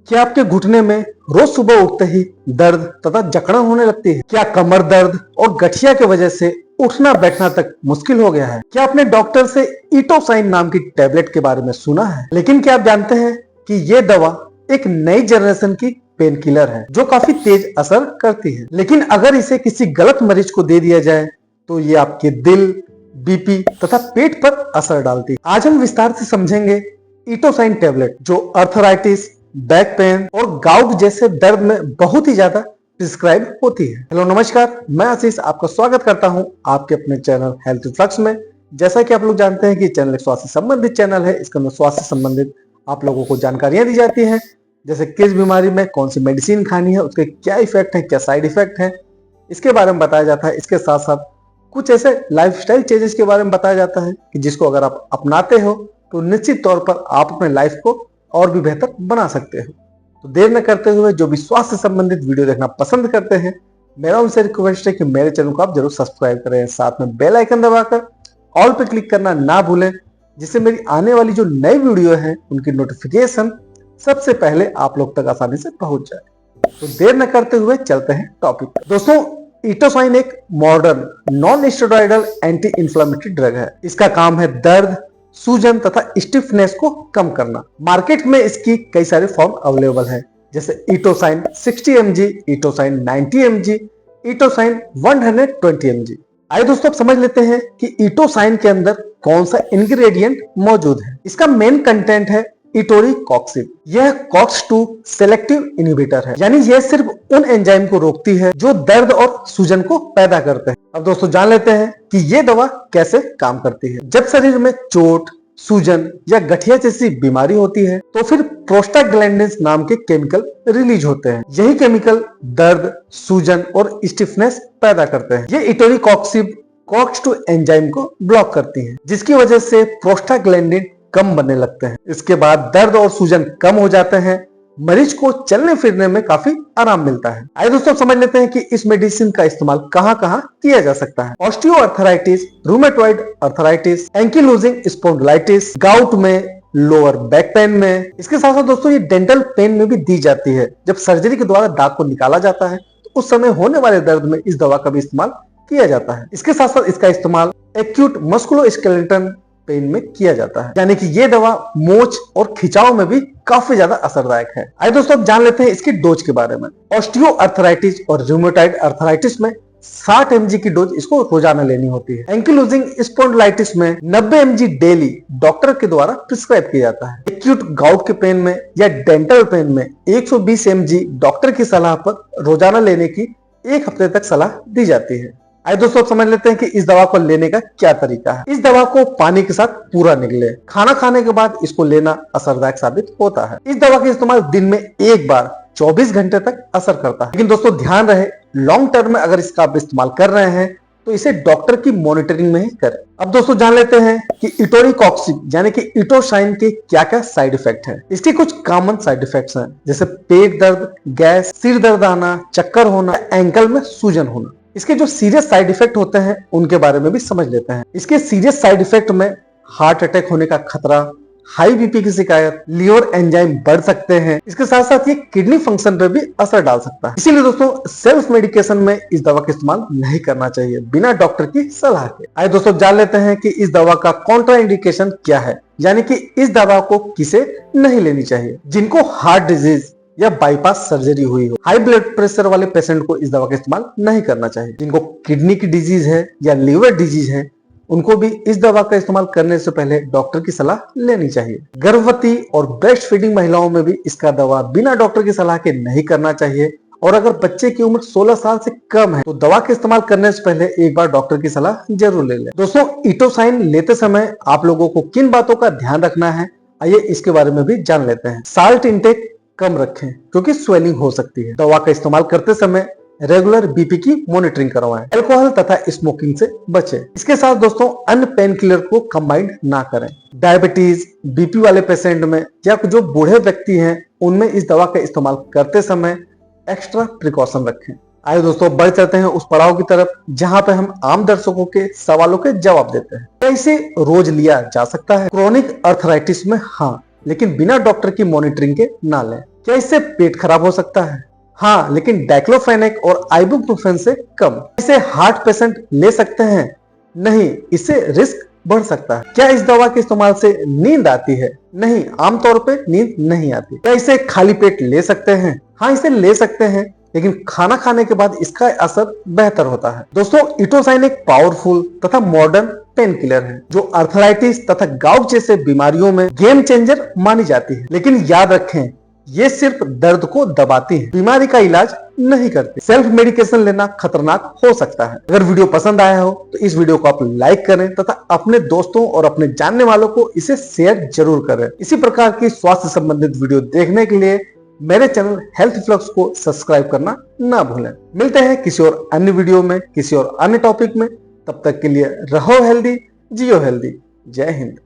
क्या आपके घुटने में रोज सुबह उठते ही दर्द तथा जकड़न होने लगती है? क्या कमर दर्द और गठिया की वजह से उठना बैठना तक मुश्किल हो गया है? क्या आपने डॉक्टर से ईटोसाइन नाम की टैबलेट के बारे में सुना है? लेकिन क्या आप जानते हैं कि ये दवा एक नई जनरेशन की पेन किलर है जो काफी तेज असर करती है, लेकिन अगर इसे किसी गलत मरीज को दे दिया जाए तो ये आपके दिल, बीपी तथा पेट पर असर डालती है। आज हम विस्तार से समझेंगे ईटोसाइन टैबलेट जो अर्थराइटिस, बैक पेन और गाउट जैसे दर्द में बहुत ही ज्यादा प्रिस्क्राइब होती है। हेलो नमस्कार, मैं आशीष आपका स्वागत करता हूं आपके अपने चैनल हेल्थ रिफ्लक्स में। जैसा कि आप लोग जानते हैं कि चैनल एक स्वास्थ्य संबंधित चैनल है। इसके अंदर स्वास्थ्य संबंधित आप लोगों को जानकारियां दी जाती हैं, जैसे किस बीमारी में कौन सी मेडिसिन खानी है, उसके क्या इफेक्ट है, क्या साइड इफेक्ट है, इसके बारे में बताया जाता है। इसके साथ साथ कुछ ऐसे लाइफस्टाइल चेंजेस के बारे में बताया जाता है कि जिसको अगर आप अपनाते हो तो निश्चित तौर पर आप अपने लाइफ को और भी बेहतर बना सकते हो। तो देर न करते हुए जो भी स्वास्थ्य संबंधित वीडियो देखना पसंद करते हैं, मेरा उनसे रिक्वेस्ट है कि मेरे चैनल को आप जरूर सब्सक्राइब करें, साथ में बेल आइकन दबाकर ऑल पे क्लिक करना ना भूलें, जिससे मेरी आने वाली जो नई वीडियो है उनकी नोटिफिकेशन सबसे पहले आप लोग तक आसानी से पहुंच जाए। तो देर न करते हुए चलते हैं टॉपिक पर। दोस्तों, ईटोसाइन एक modern non steroidal anti inflammatory drug है। इसका काम है दर्द, सूजन तथा स्टिफनेस को कम करना। मार्केट में इसकी कई सारे फॉर्म अवेलेबल है, जैसे ईटोसाइन 60 mg, ईटोसाइन 90 mg, ईटोसाइन 120 mg। आइए दोस्तों अब समझ लेते हैं कि ईटोसाइन के अंदर कौन सा इंग्रेडिएंट मौजूद है। इसका मेन कंटेंट है इटोरीकॉक्सिब। यह COX-2 सेलेक्टिव इनहिबिटर है, यानी यह सिर्फ उन एंजाइम को रोकती है जो दर्द और सूजन को पैदा करते हैं। अब दोस्तों जान लेते हैं कि यह दवा कैसे काम करती है। जब शरीर में चोट, सूजन या गठिया जैसी बीमारी होती है तो फिर प्रोस्टाग्लैंडिन्स नाम के केमिकल रिलीज होते हैं। यही केमिकल दर्द, सूजन और स्टिफनेस पैदा करते हैं। ये इटोरीकॉक्सिब COX-2 एंजाइम को ब्लॉक करती है, जिसकी वजह से प्रोस्टाग्लैंडिन कम बनने लगते हैं। इसके बाद दर्द और सूजन कम हो जाते हैं, मरीज को चलने फिरने में काफी आराम मिलता है। आइए दोस्तों समझ लेते हैं कि इस मेडिसिन का इस्तेमाल कहां कहां किया जा सकता है। Osteoarthritis, rheumatoid arthritis, ankylosing spondylitis, gout में, लोअर बैक पेन में। इसके साथ साथ दोस्तों ये डेंटल पेन में भी दी जाती है। जब सर्जरी के द्वारा दांत को निकाला जाता है तो उस समय होने वाले दर्द में इस दवा का भी इस्तेमाल किया जाता है। इसके साथ साथ इसका इस्तेमाल एक्यूट मस्कुलोस्केलेटल पेन में किया जाता है, यानी कि ये दवा मोच और खिंचाव में भी काफी ज्यादा असरदायक है। आइए दोस्तों अब जान लेते हैं इसकी डोज के बारे में। ऑस्टियोआर्थराइटिस और रूमेटॉइड अर्थराइटिस में 60 mg की डोज इसको रोजाना लेनी होती है। एंकिलोजिंग स्पॉन्डिलाइटिस में 90 mg डेली डॉक्टर के द्वारा प्रिस्क्राइब किया जाता है। एक्यूट गाउट के पेन में या डेंटल पेन में 120 mg डॉक्टर की सलाह पर रोजाना लेने की 1 हफ्ते तक सलाह दी जाती है। आइए दोस्तों अब समझ लेते हैं कि इस दवा को लेने का क्या तरीका है। इस दवा को पानी के साथ पूरा निगले, खाना खाने के बाद इसको लेना असरदायक साबित होता है। इस दवा का इस्तेमाल दिन में एक बार 24 घंटे तक असर करता है। लेकिन दोस्तों ध्यान रहे, लॉन्ग टर्म में अगर इसका आप इस्तेमाल कर रहे हैं तो इसे डॉक्टर की मॉनिटरिंग में ही करें। अब दोस्तों जान लेते हैं कि इटोरीकॉक्सिब यानी कि ईटोसाइन के क्या क्या साइड इफेक्ट है। इसके कुछ कॉमन साइड इफेक्ट्स हैं, जैसे पेट दर्द, गैस, सिर दर्द आना, चक्कर होना, एंकल में सूजन होना। इसके जो सीरियस साइड इफेक्ट होते हैं उनके बारे में भी समझ लेते हैं। इसके सीरियस साइड इफेक्ट में हार्ट अटैक होने का खतरा, हाई बीपी की शिकायत, लिवर एंजाइम बढ़ सकते हैं। इसके साथ साथ ये किडनी फंक्शन पर भी असर डाल सकता है। इसीलिए दोस्तों सेल्फ मेडिकेशन में इस दवा का इस्तेमाल नहीं करना चाहिए बिना डॉक्टर की सलाह के। आइए दोस्तों जान लेते हैं कि इस दवा का कॉन्ट्रा इंडिकेशन क्या है, यानी कि इस दवा को किसे नहीं लेनी चाहिए। जिनको हार्ट डिजीज या बाईपास सर्जरी हुई हो, हाई ब्लड प्रेशर वाले पेशेंट को इस दवा का इस्तेमाल नहीं करना चाहिए। जिनको किडनी की डिजीज है या लीवर डिजीज है उनको भी इस दवा का इस्तेमाल करने से पहले डॉक्टर की सलाह लेनी चाहिए। गर्भवती और ब्रेस्ट फीडिंग महिलाओं में भी इसका दवा बिना डॉक्टर की सलाह के नहीं करना चाहिए। और अगर बच्चे की उम्र 16 साल से कम है तो दवा का इस्तेमाल करने से पहले एक बार डॉक्टर की सलाह जरूर ले लें। दोस्तों ईटोसाइन लेते समय आप लोगों को किन बातों का ध्यान रखना है, आइए इसके बारे में भी जान लेते हैं। साल्ट इंटेक कम रखें क्योंकि स्वेलिंग हो सकती है। दवा का इस्तेमाल करते समय रेगुलर बीपी की मॉनिटरिंग करवाएं। अल्कोहल तथा स्मोकिंग से बचें। इसके साथ दोस्तों अन्य पेन किलर को कंबाइंड ना करें। डायबिटीज, बीपी वाले पेशेंट में या जो बूढ़े व्यक्ति हैं उनमें इस दवा का इस्तेमाल करते समय एक्स्ट्रा प्रिकॉशन रखें। आइए दोस्तों बढ़ चलते हैं उस पड़ाव की तरफ जहां पे हम आम दर्शकों के सवालों के जवाब देते हैं। क्या इसे रोज लिया जा सकता है? क्रोनिक अर्थराइटिस में हाँ, लेकिन बिना डॉक्टर की मॉनिटरिंग के ना लें। क्या इससे पेट खराब हो सकता है? हाँ, लेकिन डाइक्लोफेनेक और आइबुप्रोफेन से कम। इसे हार्ट पेशेंट ले सकते हैं? नहीं, इससे रिस्क बढ़ सकता है। क्या इस दवा के इस्तेमाल से नींद आती है? नहीं, आमतौर पे नींद नहीं आती। क्या इसे खाली पेट ले सकते हैं? हाँ, इसे ले सकते हैं, लेकिन खाना खाने के बाद इसका असर बेहतर होता है। दोस्तों, इटोसाइन एक पावरफुल तथा मॉडर्न पेन किलर है जो अर्थराइटिस तथा गाउट जैसे बीमारियों में गेम चेंजर मानी जाती है। लेकिन याद रखें, ये सिर्फ दर्द को दबाती है, बीमारी का इलाज नहीं करती। सेल्फ मेडिकेशन लेना खतरनाक हो सकता है। अगर वीडियो पसंद आया हो तो इस वीडियो को आप लाइक करें तथा अपने दोस्तों और अपने जानने वालों को इसे शेयर जरूर करें। इसी प्रकार की स्वास्थ्य संबंधित वीडियो देखने के लिए मेरे चैनल हेल्थ फ्लक्स को सब्सक्राइब करना ना भूलें। मिलते हैं किसी और अन्य वीडियो में, किसी और अन्य टॉपिक में। तब तक के लिए रहो हेल्दी, जियो हेल्दी। जय हिंद।